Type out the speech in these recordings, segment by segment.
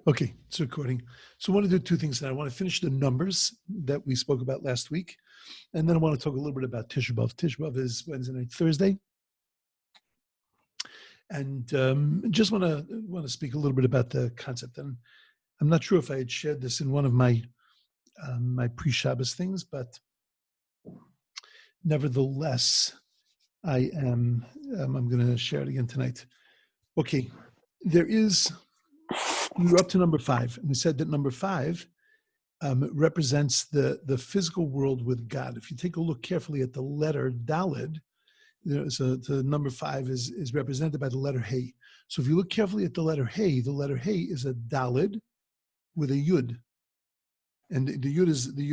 Okay, it's recording. So I want to do two things now. I want to finish the numbers that we spoke about last week, and then I want to talk a little bit about Tisha B'Av. Tisha B'Av is Wednesday night, Thursday, and just want to speak a little bit about the concept. And I'm not sure if I had shared this in one of my my pre-Shabbos things, but nevertheless, I'm going to share it again tonight. Okay, we're up to number 5, and we said that number 5 represents the physical world with God. If you take a look carefully at the letter Daled, so the number 5 is represented by the letter Hey. So if you look carefully at the letter Hey is a Daled with a Yud, and the Yud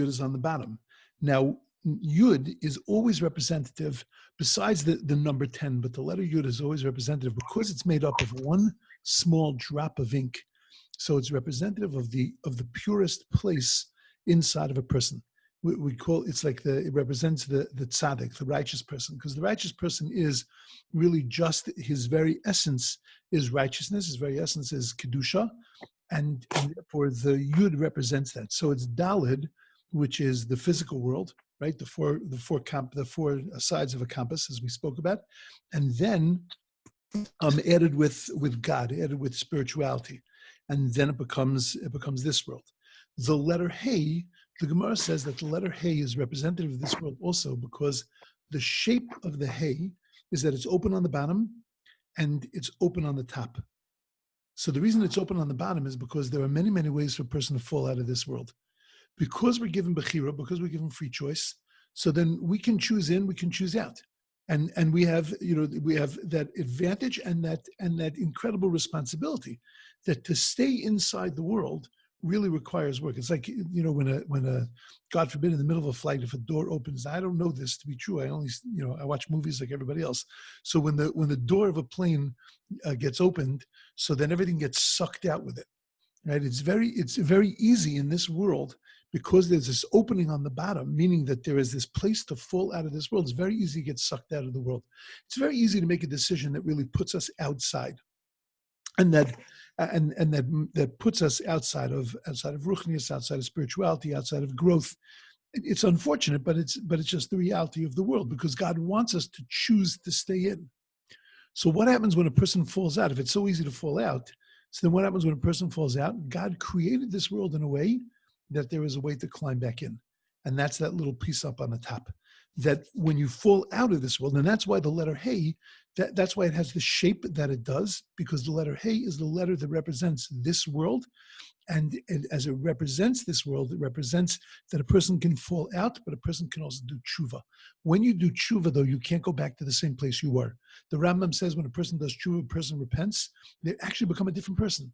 is on the bottom. Now Yud is always representative, besides the number 10, but the letter Yud is always representative because it's made up of one small drop of ink. So it's representative of the purest place inside of a person. We call it's like it represents the tzaddik, the righteous person, because the righteous person is really just his very essence is righteousness. His very essence is kedusha, and therefore the yud represents that. So it's daled, which is the physical world, right? The four sides of a compass, as we spoke about, and then added with God, added with spirituality. And then it becomes this world. The letter Hey, the Gemara says that the letter Hey is representative of this world also because the shape of the Hey is that it's open on the bottom and it's open on the top. So the reason it's open on the bottom is because there are many, many ways for a person to fall out of this world. Because we're given bechira, because we're given free choice, so then we can choose in, we can choose out. And we have that advantage and that incredible responsibility that to stay inside the world really requires work. It's like, when a God forbid in the middle of a flight, if a door opens, I don't know this to be true. I only, I watch movies like everybody else. So when the door of a plane gets opened, so then everything gets sucked out with it, right? It's very easy in this world because there's this opening on the bottom, meaning that there is this place to fall out of this world. It's very easy to get sucked out of the world. It's very easy to make a decision that really puts us outside, and that puts us outside of ruchnius, outside of spirituality, outside of growth. It's unfortunate, but it's just the reality of the world because God wants us to choose to stay in. So what happens when a person falls out? If it's so easy to fall out, so then what happens when a person falls out? God created this world in a way that there is a way to climb back in. And that's that little piece up on the top. That when you fall out of this world, and that's why the letter Hey, that's why it has the shape that it does, because the letter Hey is the letter that represents this world. And as it represents this world, it represents that a person can fall out, but a person can also do tshuva. When you do tshuva, though, you can't go back to the same place you were. The Rambam says when a person does tshuva, a person repents, they actually become a different person.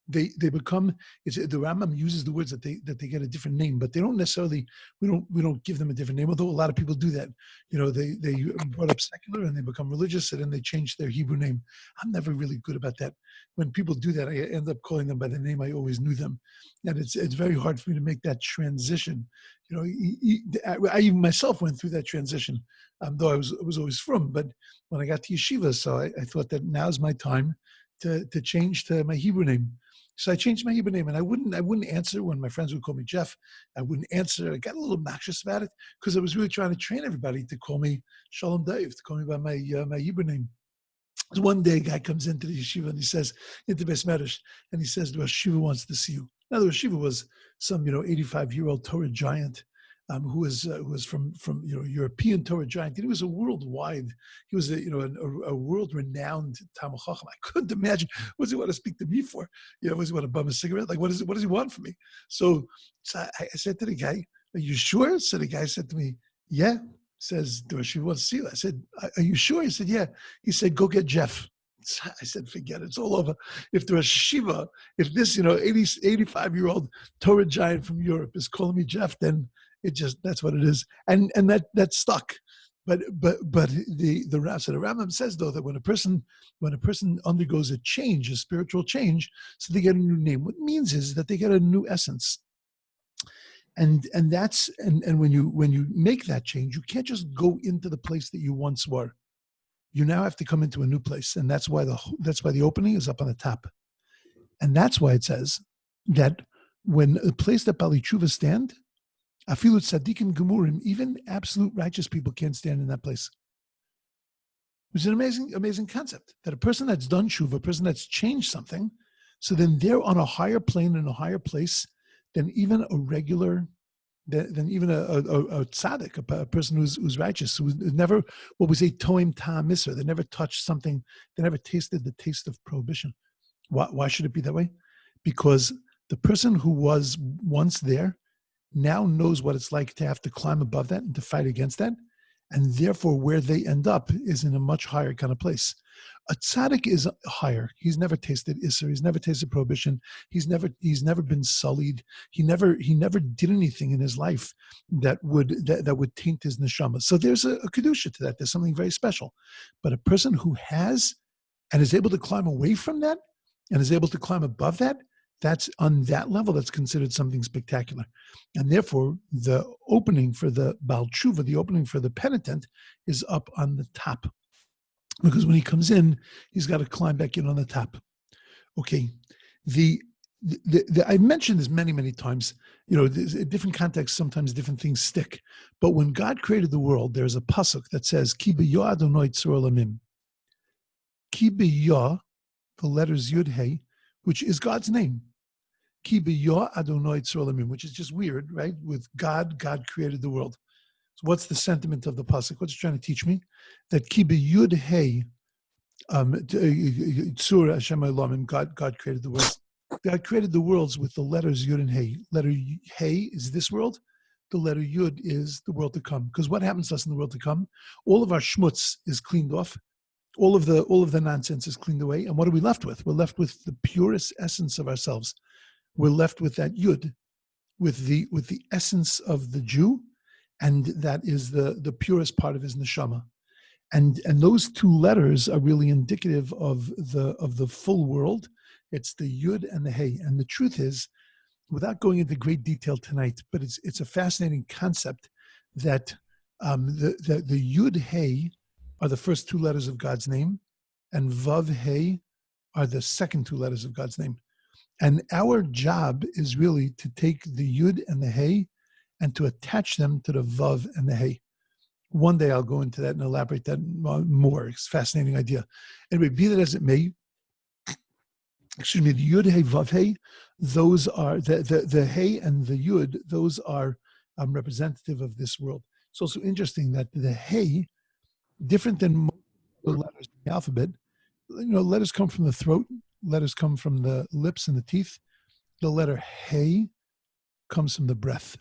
They become. The Rambam uses the words that they get a different name, but they don't necessarily. We don't give them a different name. Although a lot of people do that. They brought up secular and they become religious and then they change their Hebrew name. I'm never really good about that. When people do that, I end up calling them by the name I always knew them, and it's very hard for me to make that transition. I even myself went through that transition, though I was always from. But when I got to yeshiva, so I thought that now's my time to change to my Hebrew name. So I changed my Hebrew name, and I wouldn't answer when my friends would call me Jeff. I wouldn't answer. I got a little obnoxious about it because I was really trying to train everybody to call me Shalom Dave, to call me by my Hebrew name. So one day, a guy comes into the yeshiva and he says, into Beis Medrash, and he says, the Rosh Yeshiva wants to see you. Now, the Rosh Yeshiva was some 85-year-old Torah giant who was from European Torah giant. And he was a worldwide. He was a world-renowned Talmid Chacham. I couldn't imagine what does he want to speak to me for. Was he want to bum a cigarette? Like what does he want from me? So I said to the guy, "Are you sure?" So the guy said to me, "Yeah." Says, "Do Rosh Yeshiva want to see you?" I said, "Are you sure?" He said, "Yeah." He said, "Go get Jeff." I said, "Forget it. It's all over." If the Rosh Yeshiva, if this 85-year-old Torah giant from Europe is calling me Jeff, then that's what it is, and that stuck. But the Rambam says though that when a person undergoes a change, a spiritual change, so they get a new name. What it means is that they get a new essence. And that's when you make that change, you can't just go into the place that you once were. You now have to come into a new place, and that's why the opening is up on the top, and that's why it says that when the place that Bali Tshuva stand, afilu tzadikim gemurim, even absolute righteous people can't stand in that place. Which is an amazing concept, that a person that's done tshuva, a person that's changed something, so then they're on a higher plane and a higher place than even a regular, than even a tzaddik, a person who's righteous, who's never, what we say, toim ta'am misra, they never touched something, they never tasted the taste of prohibition. Why should it be that way? Because the person who was once there now knows what it's like to have to climb above that and to fight against that. And therefore, where they end up is in a much higher kind of place. A tzaddik is higher. He's never tasted isser. He's never tasted prohibition. He's never been sullied. He never did anything in his life that would taint his neshama. So there's a kedusha to that. There's something very special. But a person who has and is able to climb away from that and is able to climb above that, that's on that level, that's considered something spectacular. And therefore, the opening for the Baal Tshuva, the opening for the penitent, is up on the top. Because when he comes in, he's got to climb back in on the top. Okay. I've mentioned this many times. You know, in different contexts, sometimes different things stick. But when God created the world, there's a pasuk that says, Ki b'yah Adonai tzor olamim. Ki b'yah, the letters Yud Hey, which is God's name. Ki b'yah Adonai tzor olamim, which is just weird, right? With God created the world. So what's the sentiment of the pasuk? What's it trying to teach me? That ki b'yud hey, tzur Hashem olamim, God created the world. God created the worlds with the letters Yud and Hey. Letter Hey is this world. The letter Yud is the world to come. Because what happens to us in the world to come? All of our schmutz is cleaned off. All of the nonsense is cleaned away. And what are we left with? We're left with the purest essence of ourselves. We're left with that Yud, with the essence of the Jew, and that is the purest part of his neshama. And those two letters are really indicative of the full world. It's the Yud and the Hey. And the truth is, without going into great detail tonight, but it's a fascinating concept that the Yud Hey are the first two letters of God's name, and Vav Hey are the second two letters of God's name. And our job is really to take the Yud and the Hey and to attach them to the Vav and the Hey. One day I'll go into that and elaborate that more. It's a fascinating idea. Anyway, be that as it may, the Yud Hey, Vav Hey, those are, the Hey and the Yud, those are representative of this world. It's also interesting that the Hey, different than most of the letters in the alphabet, you know, letters come from the throat, letters come from the lips and the teeth. The letter Hey comes from the breath.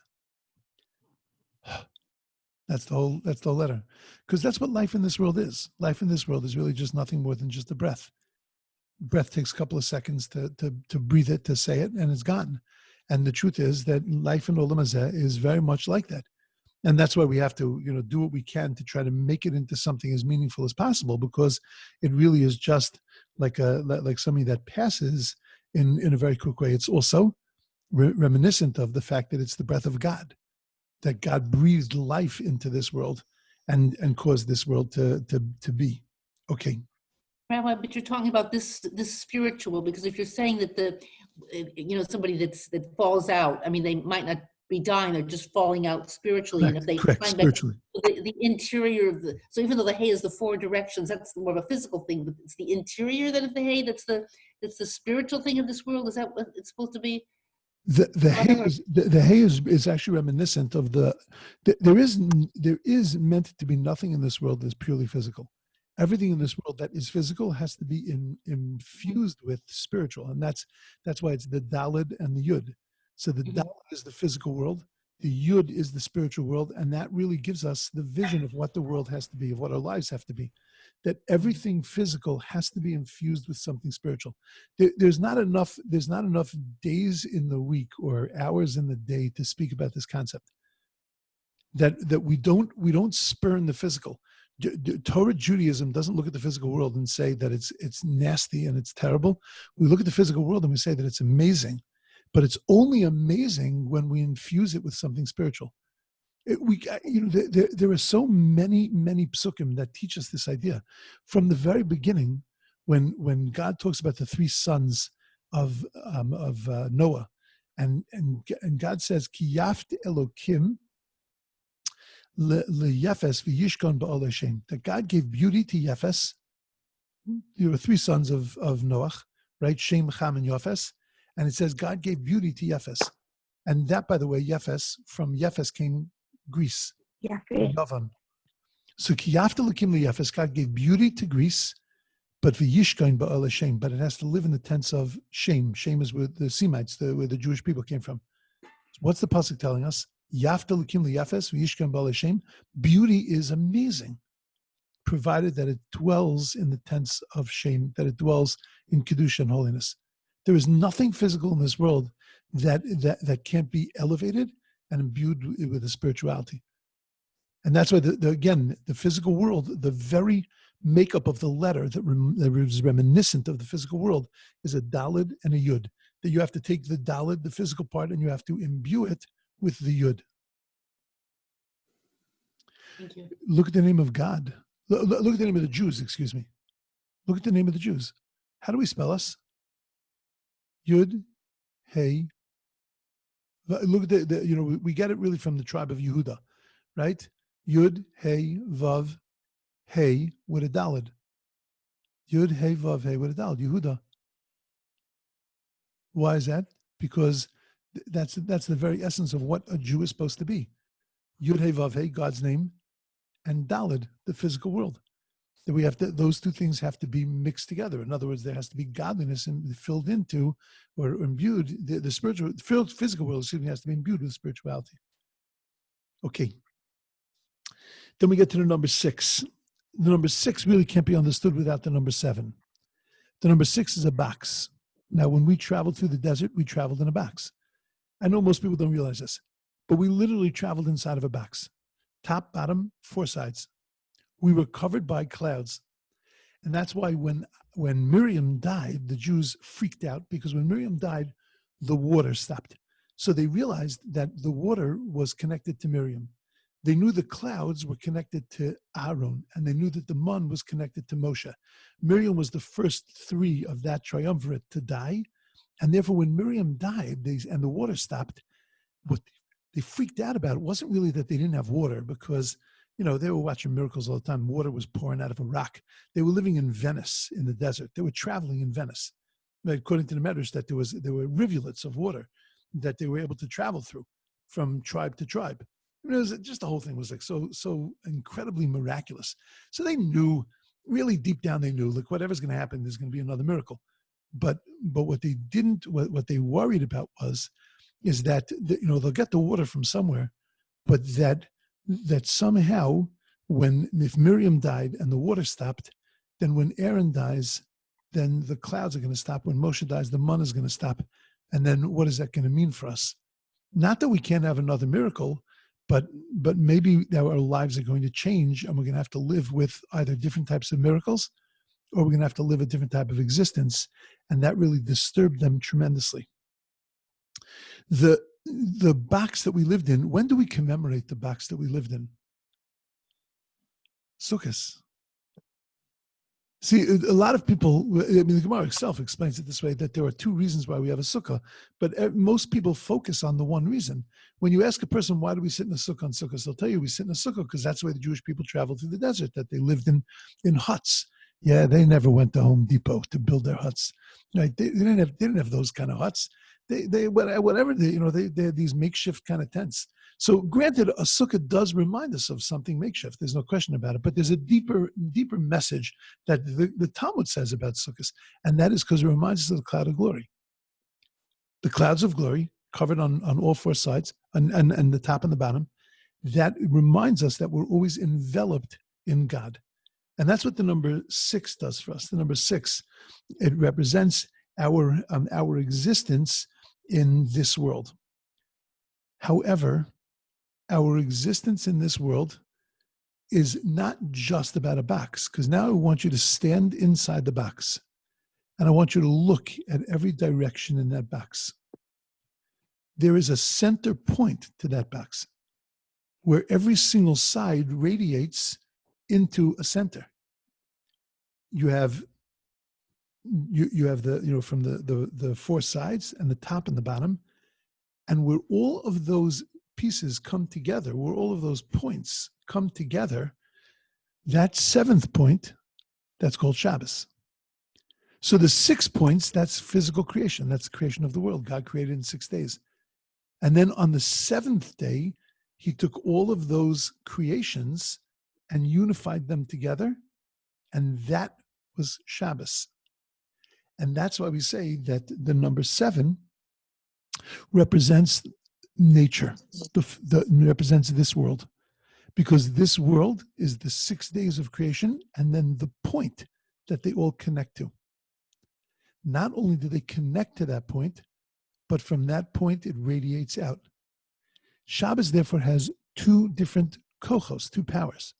That's the whole letter. Because that's what life in this world is. Life in this world is really just nothing more than just a breath. Breath takes a couple of seconds to breathe it, to say it, and it's gone. And the truth is that life in Olam Hazeh is very much like that. And that's why we have to, you know, do what we can to try to make it into something as meaningful as possible, because it really is just like something that passes in a very quick way. It's also reminiscent of the fact that it's the breath of God, that God breathed life into this world and caused this world to be. Okay. Rabbi, but you're talking about this spiritual, because if you're saying that somebody that falls out, I mean, they might not be dying, they're just falling out spiritually. Correct, And if they correct, find spiritually. the interior of so even though the hay is the four directions, that's more of a physical thing, but it's the interior that of the hay that's the spiritual thing of this world. Is that what it's supposed to be? The hay is actually reminiscent of there is meant to be nothing in this world that is purely physical. Everything in this world that is physical has to be infused with spiritual, and that's why it's the Daled and the Yud. So the Daled is the physical world, the Yud is the spiritual world, and that really gives us the vision of what the world has to be, of what our lives have to be. That everything physical has to be infused with something spiritual. There's not enough days in the week or hours in the day to speak about this concept. That we don't spurn the physical. Torah Judaism doesn't look at the physical world and say that it's nasty and it's terrible. We look at the physical world and we say that it's amazing, but it's only amazing when we infuse it with something spiritual. There are so many psukim that teach us this idea. From the very beginning, when God talks about the three sons of Noah, And God says, Ki yaft Elokim leyefes v'yishkon ba'ol Hashem. That God gave beauty to Yefes. There were three sons of Noach, right? Shem, Cham, and Yafes. And it says God gave beauty to Yefes. And that, by the way, Yefes, from Yefes came Greece, Yavan. So Ki yaft Elokim leyefes, God gave beauty to Greece, but v'yishkon ba'ol Hashem. But it has to live in the tents of Shem. Shem is where the Semites, where the Jewish people came from. What's the pasuk telling us? Yafta l'kim liyafes v'yishkan b'al Hashem. Beauty is amazing, provided that it dwells in the tents of Shem, that it dwells in kedusha and holiness. There is nothing physical in this world that can't be elevated and imbued with a spirituality. And that's why again, the physical world, the very makeup of the letter that is reminiscent of the physical world, is a dalid and a yud. That you have to take the dalid, the physical part, and you have to imbue it with the yud. Thank you. Look at the name of God. Look at the name of the Jews, excuse me. Look at the name of the Jews. How do we spell us? Yud, Hey. Look at we get it really from the tribe of Yehuda, right? Yud, Hey, Vav, Hey with a dalid. Yud, Hey, Vav, Hey with a dalid. Yehuda. Why is that? Because that's the very essence of what a Jew is supposed to be. Yud Hey Vav Hey, God's name, and Dalid, the physical world. That those two things have to be mixed together. In other words, there has to be godliness filled into or imbued. The physical world, has to be imbued with spirituality. Okay. Then we get to the number 6. The number 6 really can't be understood without the number 7. The number 6 is a box. Now, when we traveled through the desert, we traveled in a box. I know most people don't realize this, but we literally traveled inside of a box. Top, bottom, 4 sides. We were covered by clouds. And that's why when Miriam died, the Jews freaked out, because when Miriam died, the water stopped. So they realized that the water was connected to Miriam. They knew the clouds were connected to Aaron, and they knew that the mun was connected to Moshe. Miriam was the first 3 of that triumvirate to die. And therefore, when Miriam died and the water stopped, what they freaked out about wasn't really that they didn't have water, because they were watching miracles all the time. Water was pouring out of a rock. They were living in Venice in the desert. They were traveling in Venice. According to the Medrash, that there were rivulets of water that they were able to travel through from tribe to tribe. It was just, the whole thing was like so incredibly miraculous. So they knew, really deep down, they knew, look, whatever's going to happen, there's going to be another miracle. But what they worried about is that they'll get the water from somewhere, but that somehow, if Miriam died and the water stopped, then when Aaron dies, then the clouds are going to stop. When Moshe dies, the mun is going to stop. And then what is that going to mean for us? Not that we can't have another miracle, but maybe our lives are going to change, and we're going to have to live with either different types of miracles, or we're going to have to live a different type of existence. And that really disturbed them tremendously. The box that we lived in, when do we commemorate the box that we lived in? Sukkot. See, a lot of people, the Gemara itself explains it this way, that there are 2 reasons why we have a sukkah, but most people focus on the one reason. When you ask a person, why do we sit in a sukkah on Sukkot, they'll tell you we sit in a sukkah because that's the way the Jewish people traveled through the desert, that they lived in huts. Yeah, they never went to Home Depot to build their huts. Right? They didn't have those kind of huts. They had these makeshift kind of tents. So granted, a sukkah does remind us of something makeshift. There's no question about it. But there's a deeper message that the Talmud says about sukkahs, and that is because it reminds us of the cloud of glory. The clouds of glory covered on all 4 sides, and the top and the bottom, that reminds us that we're always enveloped in God. And that's what the number 6 does for us. The number 6, it represents our existence in this world. However, our existence in this world is not just about a box, because now I want you to stand inside the box, and I want you to look at every direction in that box. There is a center point to that box where every single side radiates into a center. You have the from the 4 sides and the top and the bottom, And where all of those pieces come together, where all of those points come together, that seventh point, that's called Shabbos. So the 6 points, that's physical creation. That's the creation of the world. God created in 6 days. And then on the seventh day, he took all of those creations and unified them together. And that was Shabbos. And that's why we say that the number 7 represents nature, represents this world. Because this world is the 6 days of creation and then the point that they all connect to. Not only do they connect to that point, but from that point it radiates out. Shabbos therefore has 2 different kochos, 2 powers.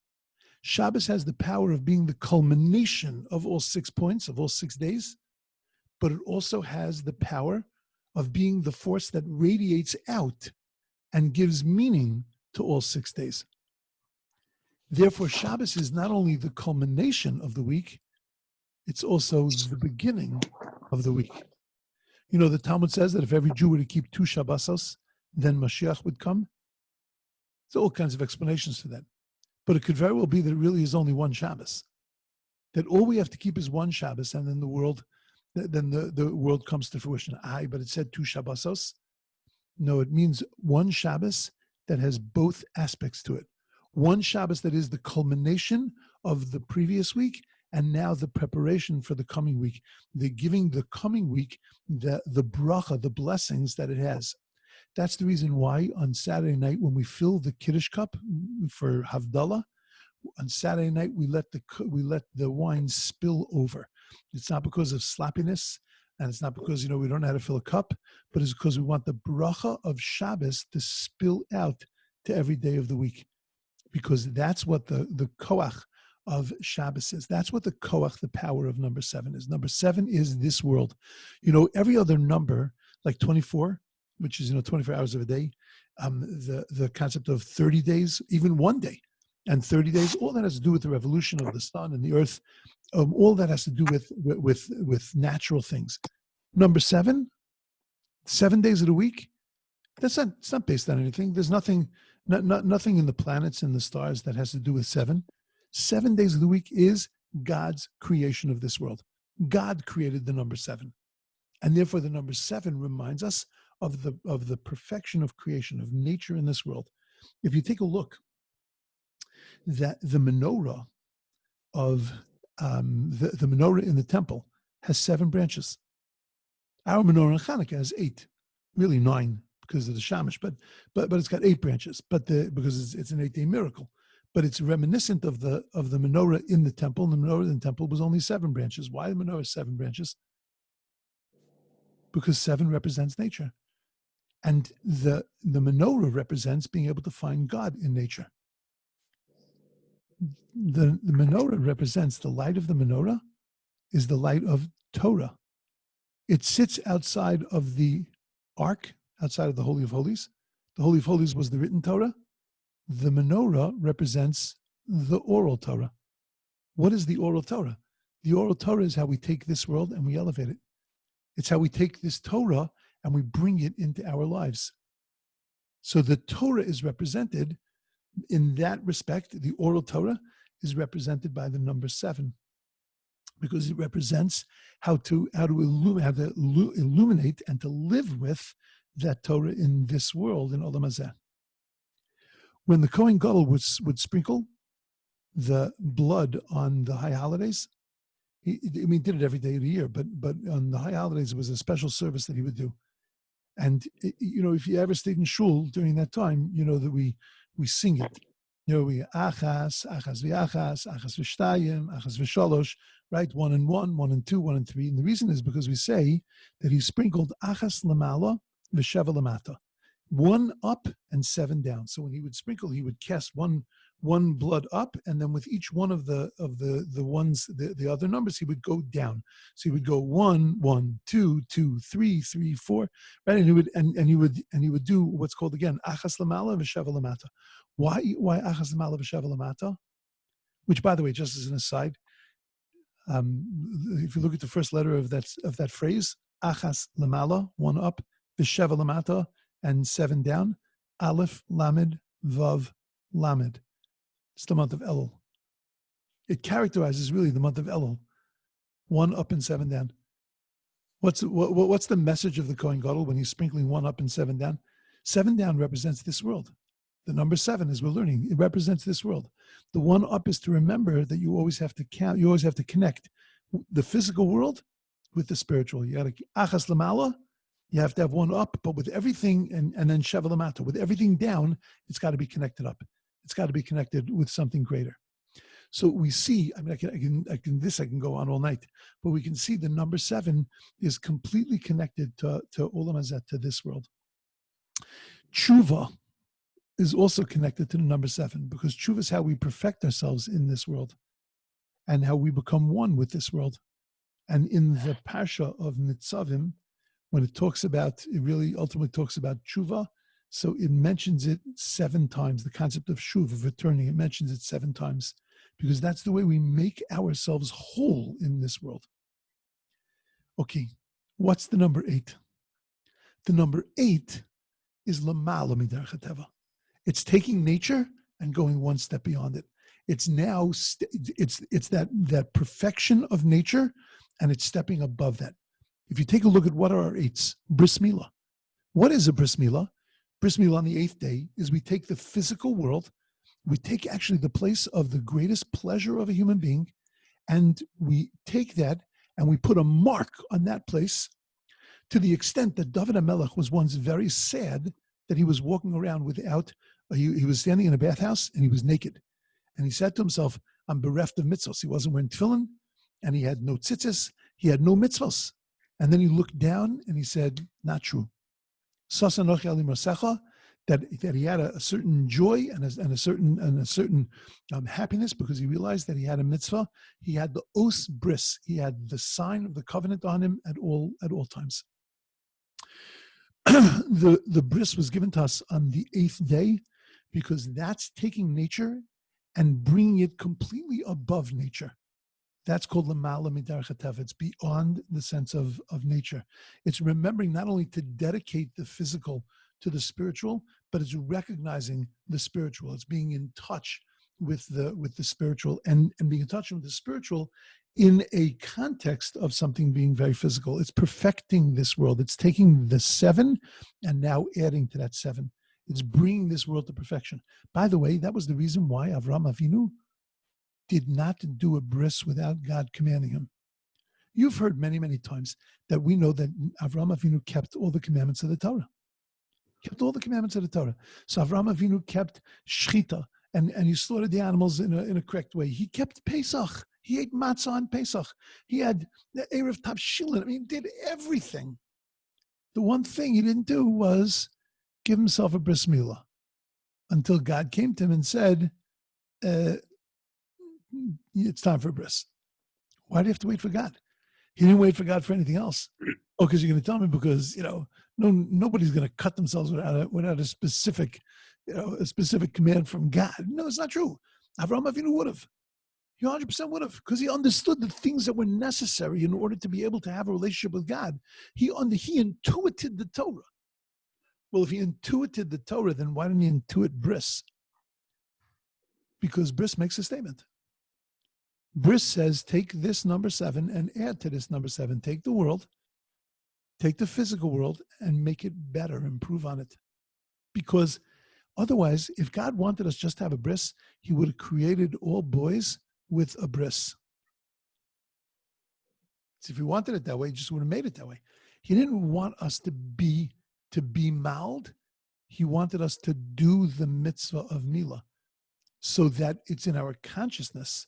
Shabbos has the power of being the culmination of all 6 points, of all 6 days, but it also has the power of being the force that radiates out and gives meaning to all 6 days. Therefore, Shabbos is not only the culmination of the week, it's also the beginning of the week. You know, the Talmud says that if every Jew were to keep 2 Shabbosos, then Mashiach would come. There's all kinds of explanations for that. But it could very well be that it really is only one Shabbos. That all we have to keep is one Shabbos, and then the world comes to fruition. But it said 2 Shabbosos. No, it means one Shabbos that has both aspects to it. One Shabbos that is the culmination of the previous week, and now the preparation for the coming week. They're giving the coming week the bracha, the blessings that it has. That's the reason why on Saturday night, when we fill the Kiddush cup for Havdalah, on Saturday night we let the wine spill over. It's not because of sloppiness, and it's not because we don't know how to fill a cup, but it's because we want the bracha of Shabbos to spill out to every day of the week. Because that's what the koach of Shabbos is. That's what the koach, the power of number 7 is. Number 7 is this world. Every other number, like 24, which is 24 hours of a day, the concept of 30 days, even one day, and 30 days, all that has to do with the revolution of the sun and the earth. All that has to do with natural things. Number 7, 7 days of the week. It's not based on anything. There's nothing in the planets and the stars that has to do with 7. 7 days of the week is God's creation of this world. God created the number 7. And therefore the number 7 reminds us of the perfection of creation, of nature in this world. If you take a look, that the menorah of the menorah in the temple has 7 branches. Our menorah in Hanukkah has 8, really 9, because of the shamash, but it's got 8 branches. Because it's an 8-day miracle, but it's reminiscent of the menorah in the temple. And the menorah in the temple was only 7 branches. Why the menorah 7 branches? Because 7 represents nature, and the menorah represents being able to find God in nature. The menorah represents the light of the menorah is the light of Torah. It sits outside of the ark, outside of the Holy of Holies. The Holy of Holies was the written Torah. The menorah represents the oral Torah. What is the oral Torah? The oral Torah is how we take this world and we elevate it. It's how we take this Torah and we bring it into our lives. So the Torah is represented in that respect. The oral Torah is represented by the number 7, because it represents how to illuminate and to live with that Torah in this world, in Olam Hazeh. When the Kohen Gadol would sprinkle the blood on the high holidays, he did it every day of the year, but on the high holidays it was a special service that he would do. And if you ever stayed in shul during that time, that we sing it. We achas v'achas, achas v'shtayim, achas v'shalosh, right? 1 and 1, 1 and 2, 1 and 3. And the reason is because we say that he sprinkled achas lamala v'sheva lamata, 1 up and 7 down. So when he would sprinkle, he would cast one blood up, and then with each one of the ones, the other numbers, he would go down. So he would go 1, 1, 2, 2, 3, 3, 4, right? And he would do what's called again achas lamala v'sheva lamata. Why achas lamala v'sheva lamata? Which, by the way, just as an aside, if you look at the first letter of that phrase, achas lamala, 1 up, v'sheva lamata, and 7 down, Aleph, Lamed, Vav, Lamed. It's the month of Elul. It characterizes really the month of Elul. 1 up and 7 down. What's the message of the Kohen Gadol when he's sprinkling 1 up and 7 down? 7 down represents this world. The number 7, as we're learning, it represents this world. The 1 up is to remember that you always have to count, you always have to connect the physical world with the spiritual. You got to achas lamala, you have to have 1 up, but with everything, and then sheva lamata, with everything down, it's got to be connected up. It's got to be connected with something greater. So we see, I mean, I can go on all night, but we can see the number 7 is completely connected to Olam Hazeh, to this world. Tshuva is also connected to the number 7, because tshuva is how we perfect ourselves in this world and how we become one with this world. And in the Parsha of Nitzavim, when it talks about, it really ultimately talks about tshuva, so it mentions it 7 times, the concept of shuv, of returning, it mentions it 7 times, because that's the way we make ourselves whole in this world. Okay, what's the number 8? The number 8 is lamala midarech hateva. It's taking nature and going 1 step beyond it. It's now it's that perfection of nature, and it's stepping above that. If you take a look at what are our 8s, bris milah. What is a bris milah? Bris milah on the 8th day is we take the physical world, we take actually the place of the greatest pleasure of a human being, and we take that and we put a mark on that place, to the extent that David HaMelech was once very sad that he was walking around without, he was standing in a bathhouse and he was naked. And he said to himself, I'm bereft of mitzvos. He wasn't wearing tefillin, and he had no tzitzis, he had no mitzvos. And then he looked down and he said, not true. That he had a certain joy and a certain happiness, because he realized that he had a mitzvah. He had the os bris. He had the sign of the covenant on him at all times. The bris was given to us on the 8th day, because that's taking nature and bringing it completely above nature. That's called lamala midarech hateva. It's beyond the sense of nature. It's remembering not only to dedicate the physical to the spiritual, but it's recognizing the spiritual. It's being in touch with the spiritual, and being in touch with the spiritual in a context of something being very physical. It's perfecting this world. It's taking the 7 and now adding to that 7. It's bringing this world to perfection. By the way, that was the reason why Avraham Avinu did not do a bris without God commanding him. You've heard many, many times that we know that Avraham Avinu kept all the commandments of the Torah. Kept all the commandments of the Torah. So Avraham Avinu kept shchita, and he slaughtered the animals in a correct way. He kept Pesach. He ate matzah on Pesach. He had the Erev Tavshilin. I mean, he did everything. The one thing he didn't do was give himself a bris milah, until God came to him and said, it's time for a bris. Why do you have to wait for God? He didn't wait for God for anything else. Oh, because you're going to tell me, because nobody's going to cut themselves without a specific command from God. No, it's not true. Avraham Avinu would have. He 100% would have, because he understood the things that were necessary in order to be able to have a relationship with God. He intuited the Torah. Well, if he intuited the Torah, then why didn't he intuit bris? Because bris makes a statement. Bris says, take this number 7 and add to this number 7. Take the world, take the physical world, and make it better, improve on it. Because otherwise, if God wanted us just to have a bris, he would have created all boys with a bris. So if he wanted it that way, he just would have made it that way. He didn't want us to be mauled. He wanted us to do the mitzvah of milah, so that it's in our consciousness,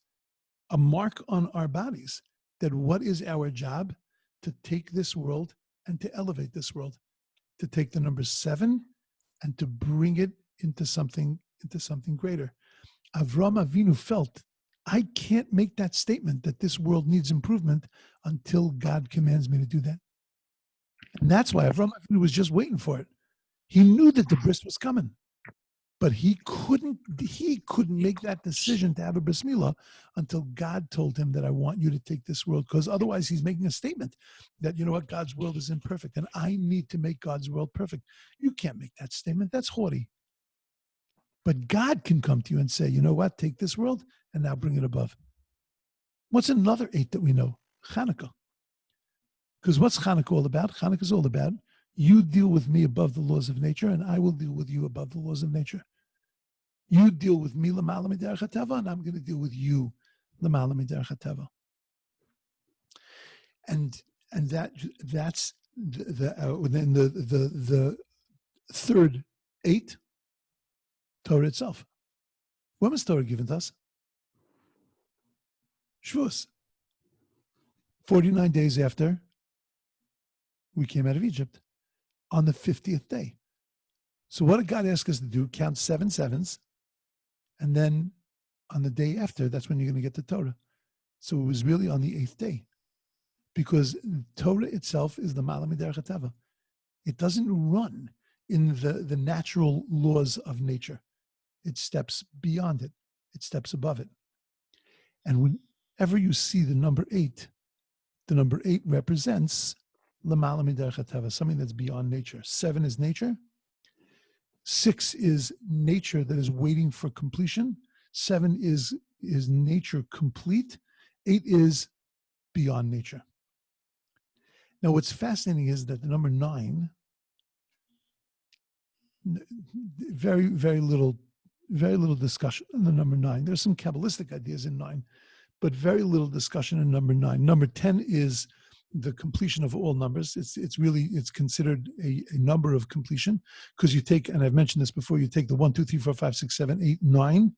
a mark on our bodies, that what is our job? To take this world and to elevate this world, to take the number 7 and to bring it into something greater. Avraham Avinu felt, I can't make that statement that this world needs improvement until God commands me to do that. And that's why Avraham Avinu was just waiting for it. He knew that the bris was coming. But he couldn't make that decision to have a bris milah until God told him that I want you to take this world, because otherwise he's making a statement that, you know what, God's world is imperfect and I need to make God's world perfect. You can't make that statement. That's haughty. But God can come to you and say, you know what, take this world and now bring it above. What's another 8 that we know? Hanukkah. Because what's Hanukkah all about? Hanukkah is all about you deal with me above the laws of nature, and I will deal with you above the laws of nature. You deal with me l'mala miderech hateva, and I'm going to deal with you l'mala miderech hateva. And that's the third 8, Torah itself. When was Torah given to us? Shavuos. 49 days after we came out of Egypt, on the 50th day. So what did God ask us to do? Count 7 sevens, and then on the day after, that's when you're going to get the Torah. So it was really on the 8th day, because Torah itself is the Mala Miderech HaTeva. It doesn't run in the natural laws of nature. It steps beyond it. It steps above it. And whenever you see the number 8 represents L'mala Miderech HaTeva, something that's beyond nature. 7 is nature. 6 is nature that is waiting for completion. 7 is nature complete. 8 is beyond nature. Now, what's fascinating is that the number 9, very, very little discussion on the number 9. There's some Kabbalistic ideas in 9, but very little discussion in number 9. Number 10 is the completion of all numbers. It's considered a number of completion, because you take, and I've mentioned this before, you take the 1, 2, 3, 4, 5, 6, 7, 8, 9,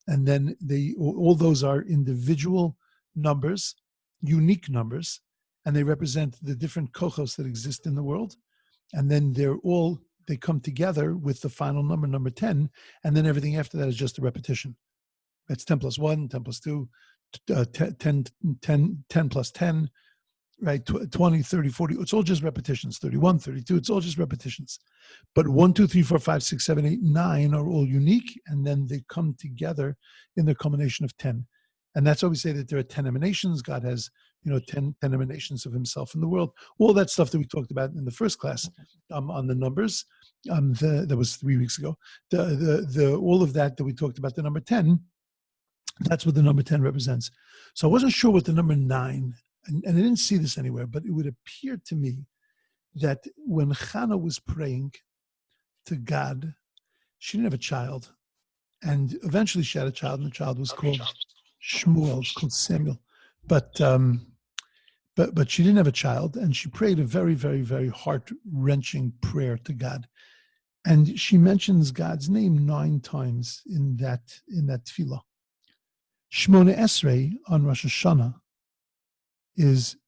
and then all those are individual numbers, unique numbers, and they represent the different kochos that exist in the world. And then they come together with the final number, number 10, and then everything after that is just a repetition. That's 10 plus 1, 10 plus 2, 10 plus 10, right? 20, 30, 40, it's all just repetitions. 31, 32, it's all just repetitions. But 1, 2, 3, 4, 5, 6, 7, 8, 9 are all unique, and then they come together in the culmination of 10. And that's why we say that there are 10 emanations. God has, 10 emanations of himself in the world. All that stuff that we talked about in the first class on the numbers, that was 3 weeks ago. All of that we talked about, the number 10, that's what the number 10 represents. So I wasn't sure what the number 9, and I didn't see this anywhere, but it would appear to me that when Hannah was praying to God, she didn't have a child. And eventually she had a child, and the child was called Shmuel, it's called Samuel. But she didn't have a child, and she prayed a very, very, very heart-wrenching prayer to God. And she mentions God's name 9 times in that tefillah. Shmona Esrei on Rosh Hashanah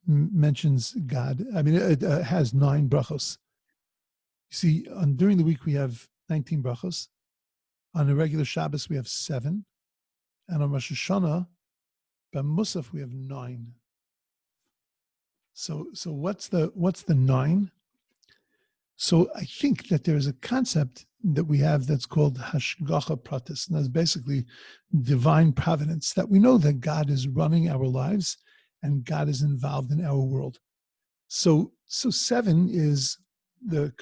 mentions God. I mean, it has 9 brachos. You see, during the week we have 19 brachos. On a regular Shabbos we have 7, and on Rosh Hashanah, by Musaf we have 9. So what's the 9? So I think that there is a concept that we have that's called hashgacha pratis, and that's basically divine providence, that we know that God is running our lives and God is involved in our world. So 7 is the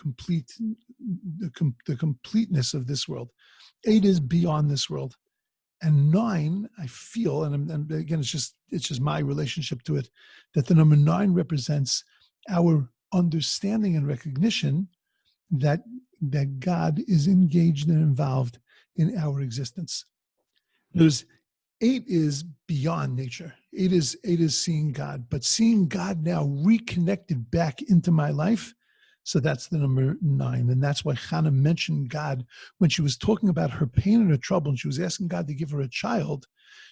completeness of this world. 8 is beyond this world. And 9, I feel, and again, it's just my relationship to it, that the number 9 represents our understanding and recognition that God is engaged and involved in our existence. There's 8 is beyond nature. 8 is seeing God, but seeing God now reconnected back into my life. So that's the number 9. And that's why Hannah mentioned God when she was talking about her pain and her trouble, and she was asking God to give her a child.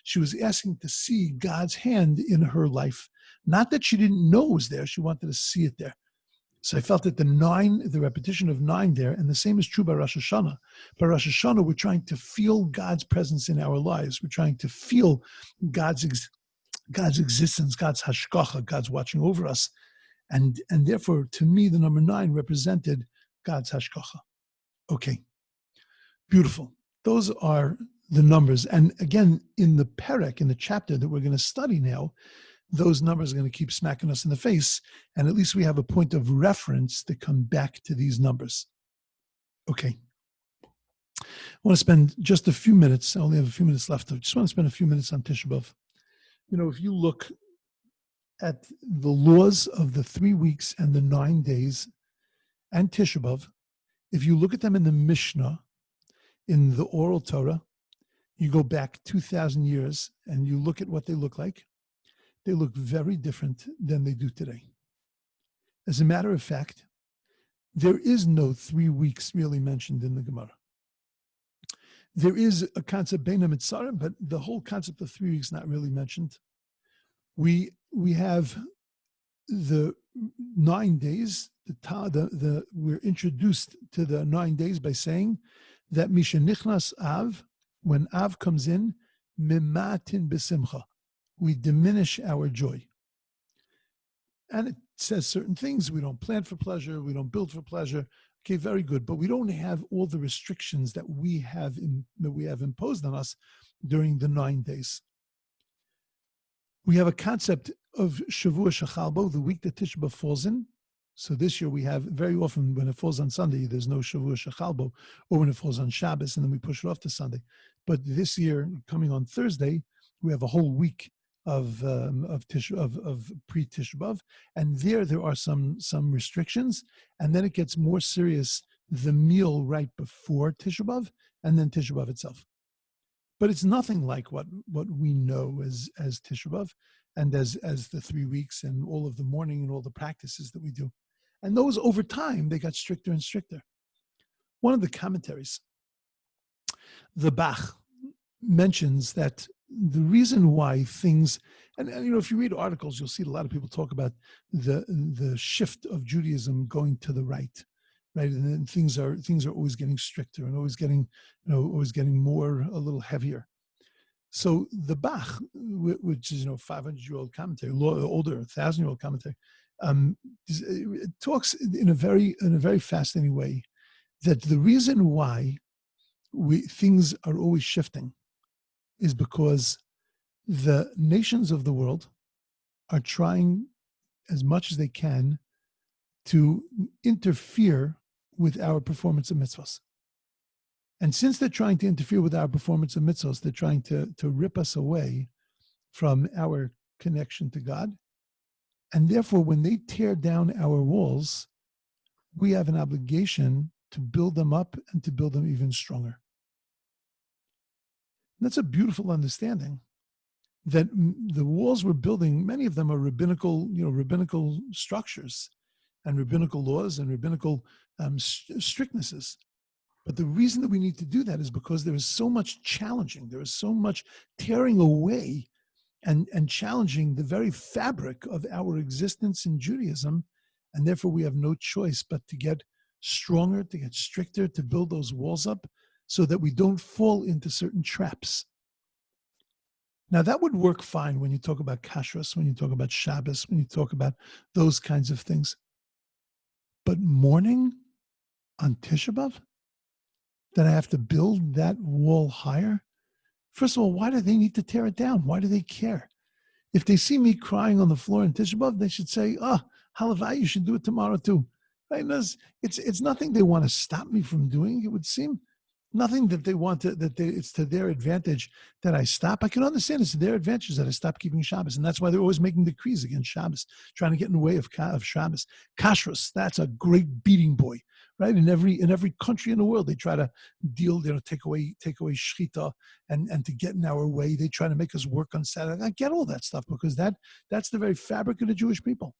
She was asking to see God's hand in her life. Not that she didn't know it was there. She wanted to see it there. So I felt that the repetition of 9 there, and the same is true by Rosh Hashanah. By Rosh Hashanah, we're trying to feel God's presence in our lives. We're trying to feel God's existence, God's hashgacha, God's watching over us. And therefore, to me, the number 9 represented God's hashgacha. Okay, beautiful. Those are the numbers. And again, in the perek, in the chapter that we're going to study now, those numbers are going to keep smacking us in the face. And at least we have a point of reference to come back to these numbers. Okay. I want to spend just a few minutes. I only have a few minutes left. I just want to spend a few minutes on Tisha B'Av. If you look at the laws of the 3 weeks and the 9 days and Tisha B'Av, if you look at them in the Mishna, in the oral Torah, you go back 2,000 years and you look at what they look like, they look very different than they do today. As a matter of fact, there is no 3 weeks really mentioned in the Gemara. There is a concept, Beina Mitzarim, but the whole concept of 3 weeks not really mentioned. We have the 9 days. We're introduced to the 9 days by saying that Misha Nichnas Av, when Av comes in, Mimatin Besimcha, we diminish our joy. And it says certain things. We don't plan for pleasure. We don't build for pleasure. Okay, very good. But we don't have all the restrictions that we have imposed on us during the 9 days. We have a concept of Shavua Shechalbo, the week that Tisha B'Av falls in. So this year we have, very often when it falls on Sunday, there's no Shavua Shechalbo, or when it falls on Shabbos, and then we push it off to Sunday. But this year, coming on Thursday, we have a whole week of pre-Tisha B'Av, and there are some restrictions, and then it gets more serious the meal right before Tisha B'Av, and then Tisha B'Av itself. But it's nothing like what we know as Tisha B'Av and as the 3 weeks and all of the mourning and all the practices that we do. And those over time, they got stricter and stricter. One of the commentaries, the Bach, mentions that the reason why things, and if you read articles, you'll see a lot of people talk about the shift of Judaism going to the right, and then things are always getting stricter and always getting more, a little heavier. So the Bach, which is 500-year-old commentary, older 1,000-year-old commentary, it talks in a very fascinating way that the reason why things are always shifting is because the nations of the world are trying as much as they can to interfere with our performance of mitzvahs. And since they're trying to interfere with our performance of mitzvahs, they're trying to rip us away from our connection to God. And therefore, when they tear down our walls, we have an obligation to build them up and to build them even stronger. And that's a beautiful understanding, that the walls we're building, many of them are rabbinical structures and rabbinical laws and rabbinical strictnesses. But the reason that we need to do that is because there is so much challenging, there is so much tearing away and challenging the very fabric of our existence in Judaism, and therefore we have no choice but to get stronger, to get stricter, to build those walls up so that we don't fall into certain traps. Now, that would work fine when you talk about kashrus, when you talk about Shabbos, when you talk about those kinds of things. But mourning on Tisha B'Av, that I have to build that wall higher? First of all, why do they need to tear it down? Why do they care? If they see me crying on the floor in Tisha B'Av, they should say, halavai, you should do it tomorrow too. Right? It's nothing they want to stop me from doing, it would seem. Nothing that they want it's to their advantage that I stop. I can understand it's to their advantage that I stop keeping Shabbos. And that's why they're always making decrees against Shabbos, trying to get in the way of Shabbos. Kashrus, that's a great beating boy, right? In every country in the world, they try to take away shchita and to get in our way. They try to make us work on Saturday. I get all that stuff because that's the very fabric of the Jewish people.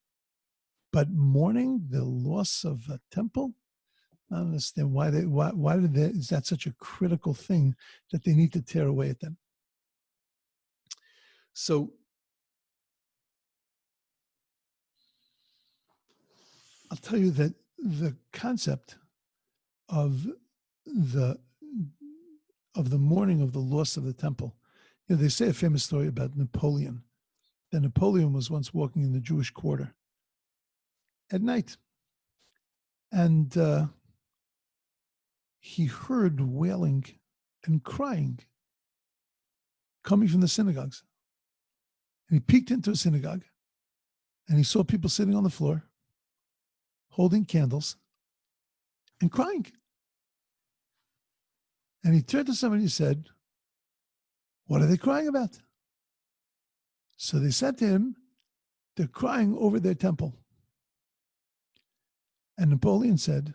But mourning the loss of a temple, I don't understand why is that such a critical thing that they need to tear away at them. So I'll tell you that the concept of the mourning of the loss of the temple, they say a famous story about Napoleon. That Napoleon was once walking in the Jewish quarter at night, and he heard wailing and crying coming from the synagogues. And he peeked into a synagogue and he saw people sitting on the floor, holding candles and crying. And he turned to somebody and said, "What are they crying about?" So they said to him, "They're crying over their temple." And Napoleon said,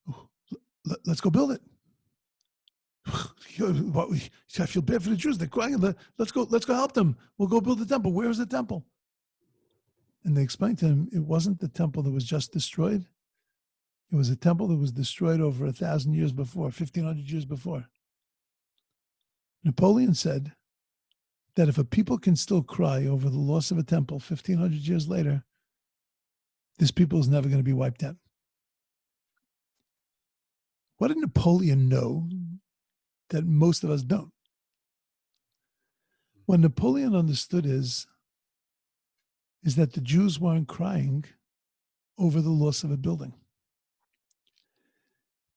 "Oh, let's go build it." I feel bad for the Jews. They're crying. Let's go help them. We'll go build the temple. Where is the temple? And they explained to him, it wasn't the temple that was just destroyed. It was a temple that was destroyed over 1,000 years before, 1,500 years before. Napoleon said that if a people can still cry over the loss of a temple 1,500 years later, this people is never going to be wiped out. What did Napoleon know that most of us don't? What Napoleon understood is that the Jews weren't crying over the loss of a building.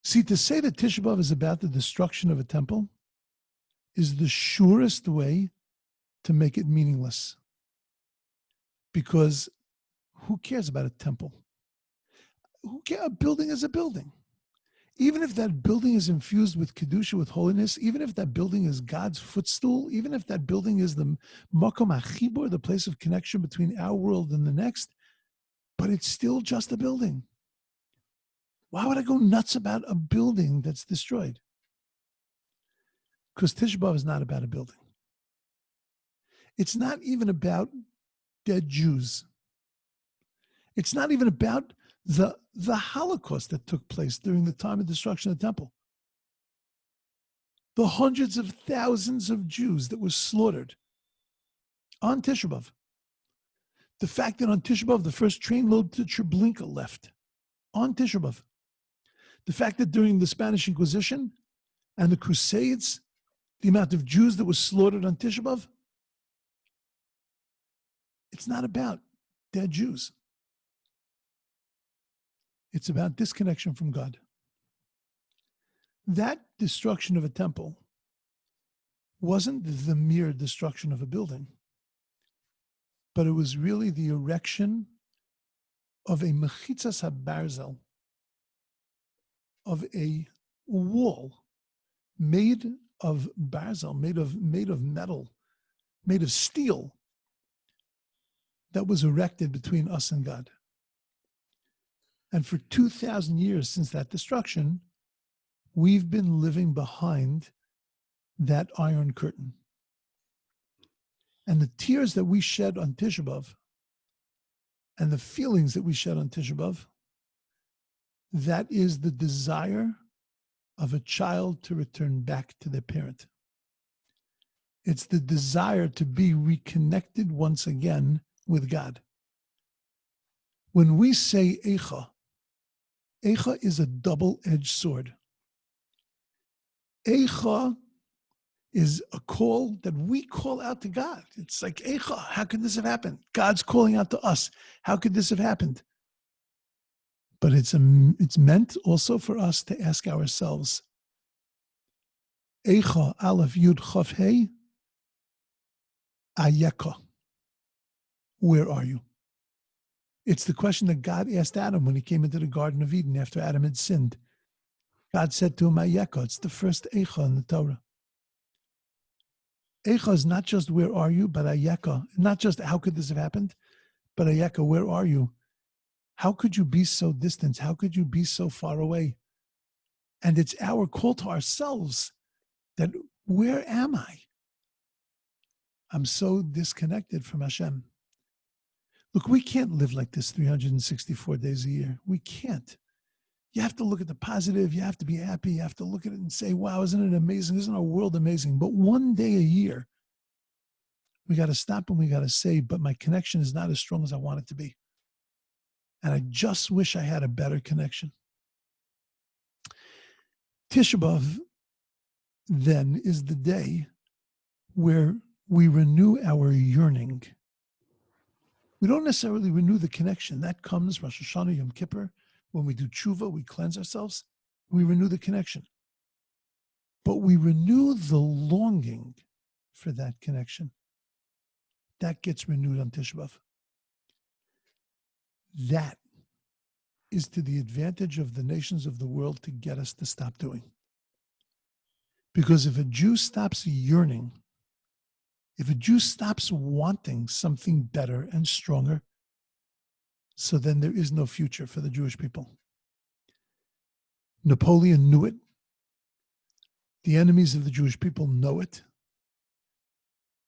See, to say that Tisha B'Av is about the destruction of a temple is the surest way to make it meaningless. Because who cares about a temple? Who cares? A building is a building. Even if that building is infused with Kedusha, with holiness, even if that building is God's footstool, even if that building is the Makom HaChibur, the place of connection between our world and the next, but it's still just a building. Why would I go nuts about a building that's destroyed? Because Tisha B'Av is not about a building. It's not even about dead Jews. It's not even about the Holocaust that took place during the time of destruction of the temple. The hundreds of thousands of Jews that were slaughtered on Tisha B'Av. The fact that on Tisha B'Av, the first train load to Treblinka left on Tisha B'Av. The fact that during the Spanish Inquisition and the Crusades, the amount of Jews that were slaughtered on Tisha B'Av, it's not about dead Jews. It's about disconnection from God. That destruction of a temple wasn't the mere destruction of a building, but it was really the erection of a mechitzas habarzel, of a wall made of barzel, made of metal, made of steel, that was erected between us and God. And for 2,000 years since that destruction, we've been living behind that iron curtain. And the tears that we shed on Tisha B'Av and the feelings that we shed on Tisha B'Av, that is the desire of a child to return back to their parent. It's the desire to be reconnected once again with God. When we say Eicha, Eicha is a double-edged sword. Eicha is a call that we call out to God. It's like, Eicha, how could this have happened? God's calling out to us. How could this have happened? But it's meant also for us to ask ourselves, Eicha, Aleph, Yud, Chaf, Hey, Ayeka. Where are you? It's the question that God asked Adam when he came into the Garden of Eden after Adam had sinned. God said to him, Ayeka. It's the first Eicha in the Torah. Eicha is not just where are you, but Ayeka. Not just how could this have happened, but Ayeka, where are you? How could you be so distant? How could you be so far away? And it's our call to ourselves that, where am I? I'm so disconnected from Hashem. Look, we can't live like this 364 days a year. We can't. You have to look at the positive. You have to be happy. You have to look at it and say, wow, isn't it amazing? Isn't our world amazing? But one day a year, we got to stop and we got to say, but my connection is not as strong as I want it to be. And I just wish I had a better connection. Tisha B'Av, then, is the day where we renew our yearning. We don't necessarily renew the connection. That comes Rosh Hashanah, Yom Kippur. When we do tshuva, we cleanse ourselves. We renew the connection. but we renew the longing for that connection. That gets renewed on Tisha B'Av. That is to the advantage of the nations of the world to get us to stop doing. Because if a Jew stops yearning, if a Jew stops wanting something better and stronger, so then there is no future for the Jewish people. Napoleon knew it. The enemies of the Jewish people know it.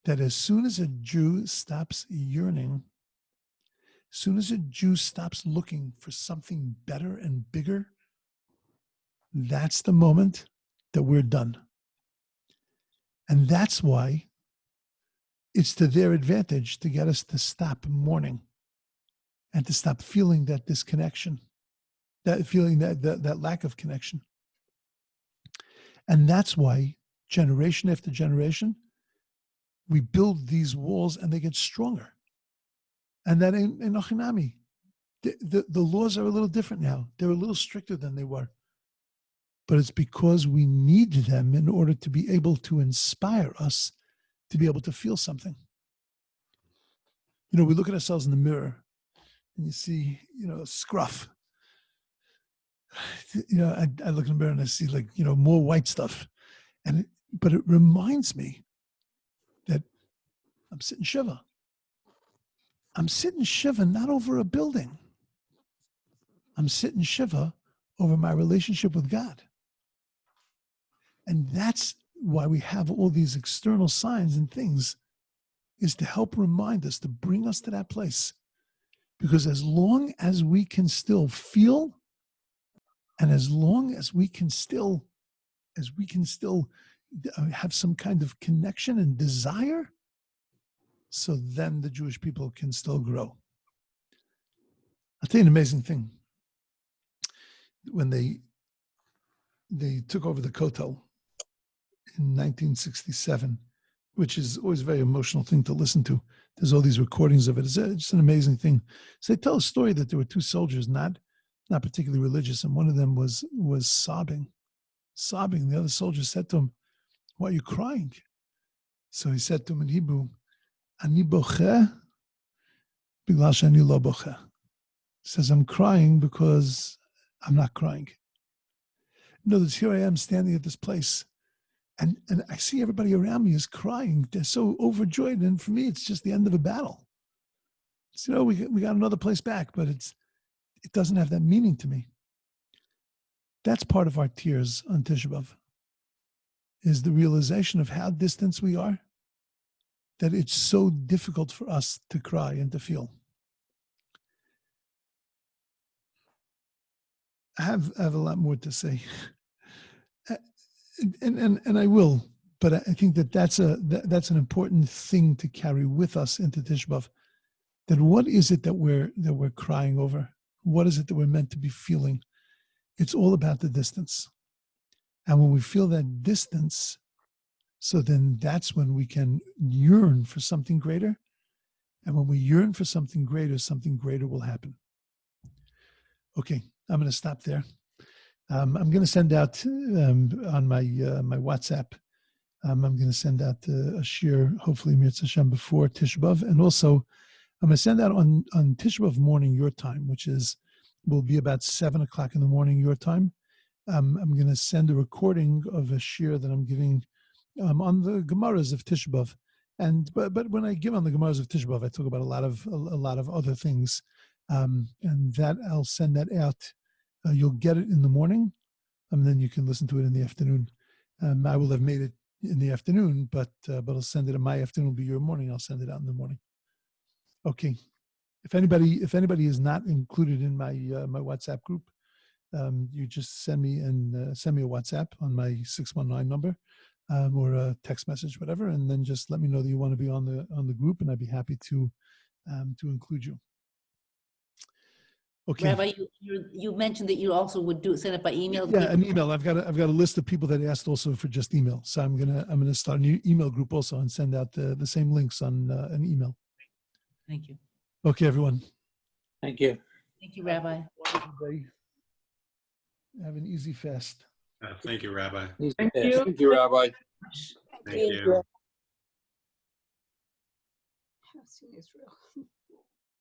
That as soon as a Jew stops yearning, as soon as a Jew stops looking for something better and bigger, that's the moment that we're done. And that's why it's to their advantage to get us to stop mourning and to stop feeling that disconnection, that feeling that lack of connection. And that's why generation after generation, we build these walls and they get stronger. And that in Ochinami, the laws are a little different now. They're a little stricter than they were. But it's because we need them in order to be able to inspire us to be able to feel something. We look at ourselves in the mirror and you see, scruff. I look in the mirror and I see more white stuff. But it reminds me that I'm sitting Shiva. I'm sitting Shiva not over a building. I'm sitting Shiva over my relationship with God. And that's why we have all these external signs and things, is to help remind us, to bring us to that place. Because as long as we can still feel, and as long as we can still have some kind of connection and desire, so then the Jewish people can still grow. I'll tell you an amazing thing. When they took over the Kotel in 1967, which is always a very emotional thing to listen to. There's all these recordings of it. It's just an amazing thing. So they tell a story that there were two soldiers, not particularly religious, and one of them was sobbing. The other soldier said to him, "Why are you crying?" So he said to him in Hebrew, "Ani bocheh bigla she'ani lo bocheh." He says, "I'm crying because I'm not crying." In other words, here I am standing at this place, and I see everybody around me is crying. They're so overjoyed, and for me, it's just the end of a battle. So, we got another place back, but it doesn't have that meaning to me. That's part of our tears on Tisha B'Av, is the realization of how distant we are, that it's so difficult for us to cry and to feel. I have a lot more to say, and I will, but I think that's an important thing to carry with us into Tisha B'Av. That what is it that we're crying over? What is it that we're meant to be feeling? It's all about the distance. And when we feel that distance, so then that's when we can yearn for something greater. And when we yearn for something greater will happen. Okay, I'm going to stop there. I'm going to send out on my WhatsApp, I'm going to send out a shir, hopefully Mirz Hashem, before Tisha B'Av. And also, I'm going to send out on Tisha B'Av morning your time, which will be about 7 o'clock in the morning your time. I'm going to send a recording of a shir that I'm giving on the Gemaras of Tisha B'Av. But when I give on the Gemaras of Tisha B'Av, I talk about a lot of other things, and that I'll send that out. You'll get it in the morning, and then you can listen to it in the afternoon. I will have made it in the afternoon, but I'll send it in my afternoon. Will be your morning. I'll send it out in the morning. Okay. If anybody is not included in my my WhatsApp group, you just send me a WhatsApp on my 619 number, or a text message, whatever, and then just let me know that you want to be on the group, and I'd be happy to include you. Okay. Rabbi, you mentioned that you also would send it by email. Yeah, an email. I've got a list of people that asked also for just email, so I'm gonna start a new email group also and send out the same links on an email. Thank you. Okay, everyone. Thank you. Thank you, Rabbi. Have an easy fast. Thank you, Rabbi. He's the Thank best. you. Thank you, Rabbi. Thank you. I've seen Israel.